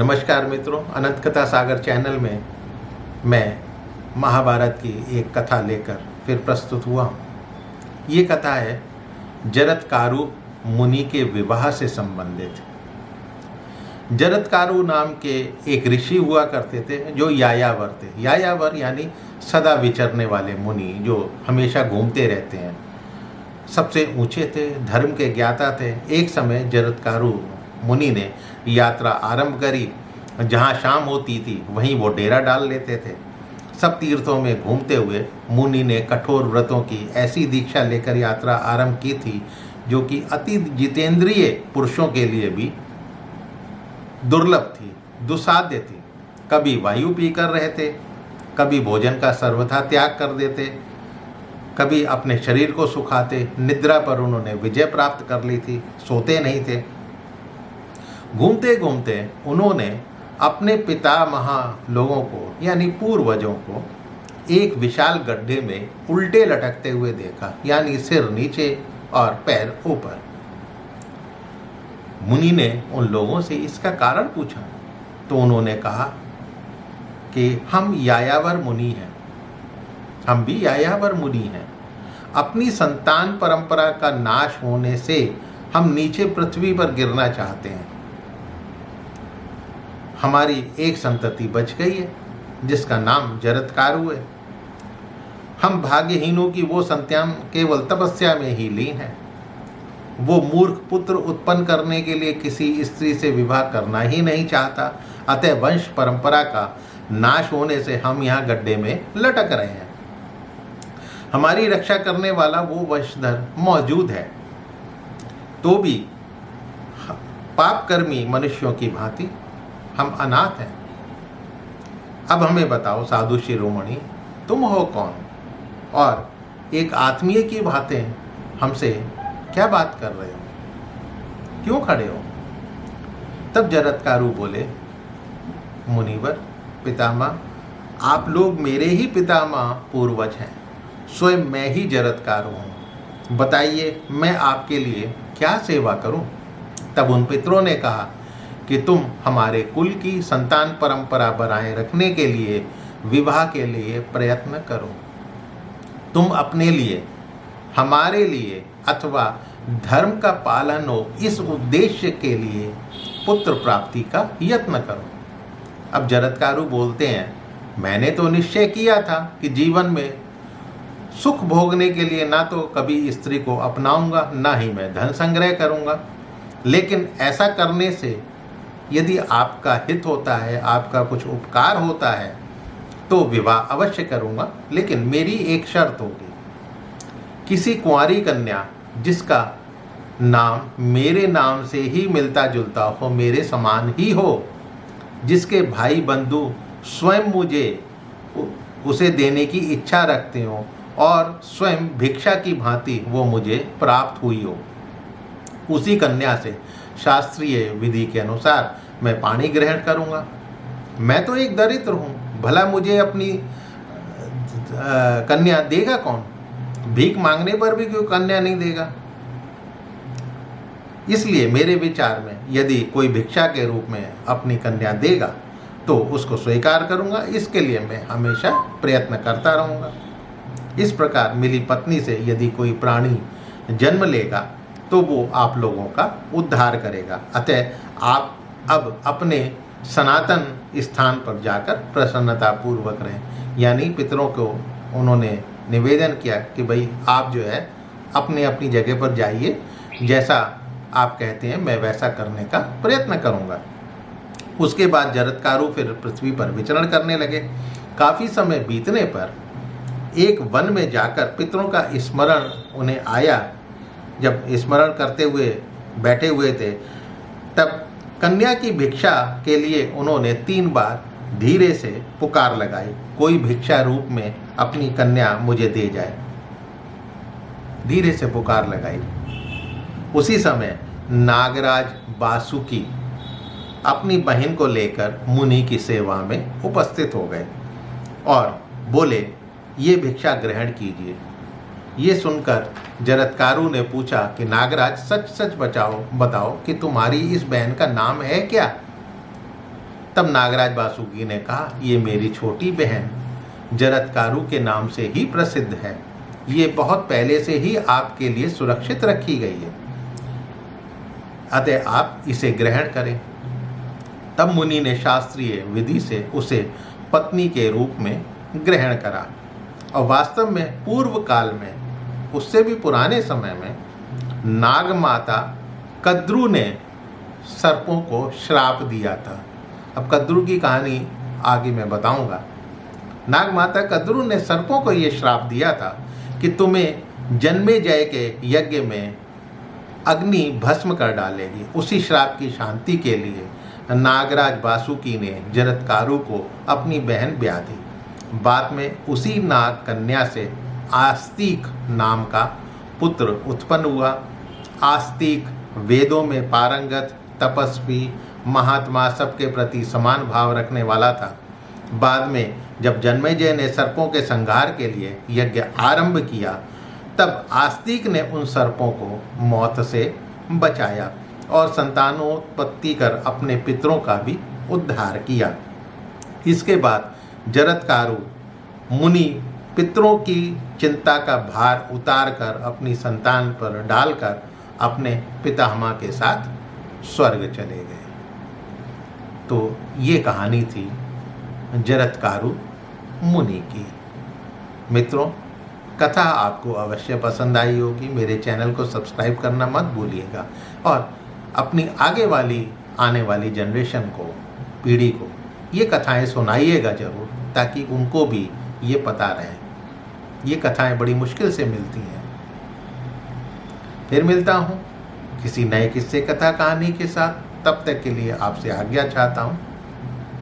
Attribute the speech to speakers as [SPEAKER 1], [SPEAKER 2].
[SPEAKER 1] नमस्कार मित्रों, अनंत कथा सागर चैनल में मैं महाभारत की एक कथा लेकर फिर प्रस्तुत हुआ हूँ। ये कथा है जरत्कारु मुनि के विवाह से संबंधित। जरत्कारु नाम के एक ऋषि हुआ करते थे जो यायावर थे। यायावर यानी सदा विचरने वाले मुनि जो हमेशा घूमते रहते हैं। सबसे ऊंचे थे, धर्म के ज्ञाता थे। एक समय जरत्कारु मुनि ने यात्रा आरंभ करी। जहाँ शाम होती थी वहीं वो डेरा डाल लेते थे। सब तीर्थों में घूमते हुए मुनि ने कठोर व्रतों की ऐसी दीक्षा लेकर यात्रा आरंभ की थी जो कि अति जितेंद्रिय पुरुषों के लिए भी दुर्लभ थी, दुस्साध्य थी। कभी वायु पीकर रहे थे, कभी भोजन का सर्वथा त्याग कर देते, कभी अपने शरीर को सुखाते। निद्रा पर उन्होंने विजय प्राप्त कर ली थी, सोते नहीं थे। घूमते घूमते उन्होंने अपने पितामह लोगों को यानी पूर्वजों को एक विशाल गड्ढे में उल्टे लटकते हुए देखा, यानी सिर नीचे और पैर ऊपर। मुनि ने उन लोगों से इसका कारण पूछा तो उन्होंने कहा कि हम यायावर मुनि हैं, हम भी यायावर मुनि हैं। अपनी संतान परंपरा का नाश होने से हम नीचे पृथ्वी पर गिरना चाहते हैं। हमारी एक संतति बच गई है जिसका नाम जरत्कारु है। हम भाग्यहीनों की वो संतान केवल तपस्या में ही लीन है। वो मूर्ख पुत्र उत्पन्न करने के लिए किसी स्त्री से विवाह करना ही नहीं चाहता। अतः वंश परंपरा का नाश होने से हम यहाँ गड्ढे में लटक रहे हैं। हमारी रक्षा करने वाला वो वंशधर मौजूद है तो भी पापकर्मी मनुष्यों की भांति हम अनाथ हैं। अब हमें बताओ साधु शिरोमणि, तुम हो कौन और एक आत्मीय की भांति हमसे क्या बात कर रहे हो, क्यों खड़े हो? तब जरत्कारु बोले, मुनिवर पितामह, आप लोग मेरे ही पितामह पूर्वज हैं। स्वयं मैं ही जरत्कारु हूँ। बताइए मैं आपके लिए क्या सेवा करूँ? तब उन पितरों ने कहा कि तुम हमारे कुल की संतान परंपरा बनाए रखने के लिए विवाह के लिए प्रयत्न करो। तुम अपने लिए, हमारे लिए अथवा धर्म का पालन हो इस उद्देश्य के लिए पुत्र प्राप्ति का यत्न करो। अब जरत्कारु बोलते हैं, मैंने तो निश्चय किया था कि जीवन में सुख भोगने के लिए ना तो कभी स्त्री को अपनाऊंगा, ना ही मैं धन संग्रह करूंगा। लेकिन ऐसा करने से यदि आपका हित होता है, आपका कुछ उपकार होता है तो विवाह अवश्य करूंगा। लेकिन मेरी एक शर्त होगी, किसी कुंवारी कन्या जिसका नाम मेरे नाम से ही मिलता जुलता हो, मेरे समान ही हो, जिसके भाई बंधु स्वयं मुझे उसे देने की इच्छा रखते हो और स्वयं भिक्षा की भांति वो मुझे प्राप्त हुई हो, उसी कन्या से शास्त्रीय विधि के अनुसार मैं पानी ग्रहण करूंगा। मैं तो एक दरिद्र हूँ, भला मुझे अपनी कन्या देगा कौन? भीख मांगने पर भी कोई कन्या नहीं देगा। इसलिए मेरे विचार में यदि कोई भिक्षा के रूप में अपनी कन्या देगा तो उसको स्वीकार करूंगा। इसके लिए मैं हमेशा प्रयत्न करता रहूंगा। इस प्रकार मिली पत्नी से यदि कोई प्राणी जन्म लेगा तो वो आप लोगों का उद्धार करेगा। अतः आप अब अपने सनातन स्थान पर जाकर प्रसन्नता पूर्वक रहें। यानी पितरों को उन्होंने निवेदन किया कि भाई आप जो है अपनी अपनी जगह पर जाइए, जैसा आप कहते हैं मैं वैसा करने का प्रयत्न करूंगा। उसके बाद जरत्कारु फिर पृथ्वी पर विचरण करने लगे। काफ़ी समय बीतने पर एक वन में जाकर पितरों का स्मरण उन्हें आया। जब स्मरण करते हुए बैठे हुए थे तब कन्या की भिक्षा के लिए उन्होंने 3 बार धीरे से पुकार लगाई, कोई भिक्षा रूप में अपनी कन्या मुझे दे जाए। धीरे से पुकार लगाई। उसी समय नागराज वासुकी अपनी बहन को लेकर मुनि की सेवा में उपस्थित हो गए और बोले, ये भिक्षा ग्रहण कीजिए। ये सुनकर जरत्कारु ने पूछा कि नागराज सच सच बताओ कि तुम्हारी इस बहन का नाम है क्या? तब नागराज वासुकी ने कहा, ये मेरी छोटी बहन जरत्कारु के नाम से ही प्रसिद्ध है, ये बहुत पहले से ही आपके लिए सुरक्षित रखी गई है, अतः आप इसे ग्रहण करें। तब मुनि ने शास्त्रीय विधि से उसे पत्नी के रूप में ग्रहण करा। और वास्तव में पूर्व काल में, उससे भी पुराने समय में, नागमाता कद्रू ने सर्पों को श्राप दिया था। अब कद्रू की कहानी आगे मैं बताऊंगा। नागमाता कद्रू ने सर्पों को ये श्राप दिया था कि तुम्हें जन्मेजय के यज्ञ में अग्नि भस्म कर डालेगी। उसी श्राप की शांति के लिए नागराज वासुकी ने जरत्कारु को अपनी बहन ब्याह दी। बाद में उसी नाग कन्या से आस्तिक नाम का पुत्र उत्पन्न हुआ। आस्तिक वेदों में पारंगत, तपस्वी, महात्मा, सबके प्रति समान भाव रखने वाला था। बाद में जब जन्मेजय ने सर्पों के संहार के लिए यज्ञ आरंभ किया, तब आस्तिक ने उन सर्पों को मौत से बचाया और संतानोत्पत्ति कर अपने पितरों का भी उद्धार किया। इसके बाद जरत्कारु मुनि पितरों की चिंता का भार उतार कर अपनी संतान पर डालकर अपने पितामह के साथ स्वर्ग चले गए। तो ये कहानी थी जरत्कारु मुनि की। मित्रों, कथा आपको अवश्य पसंद आई होगी। मेरे चैनल को सब्सक्राइब करना मत भूलिएगा और अपनी आने वाली जनरेशन को, पीढ़ी को ये कथाएं सुनाइएगा ज़रूर, ताकि उनको भी ये पता रहे। ये कथाएं बड़ी मुश्किल से मिलती हैं। फिर मिलता हूँ किसी नए किस्से, कथा, कहानी के साथ। तब तक के लिए आपसे आज्ञा चाहता हूँ।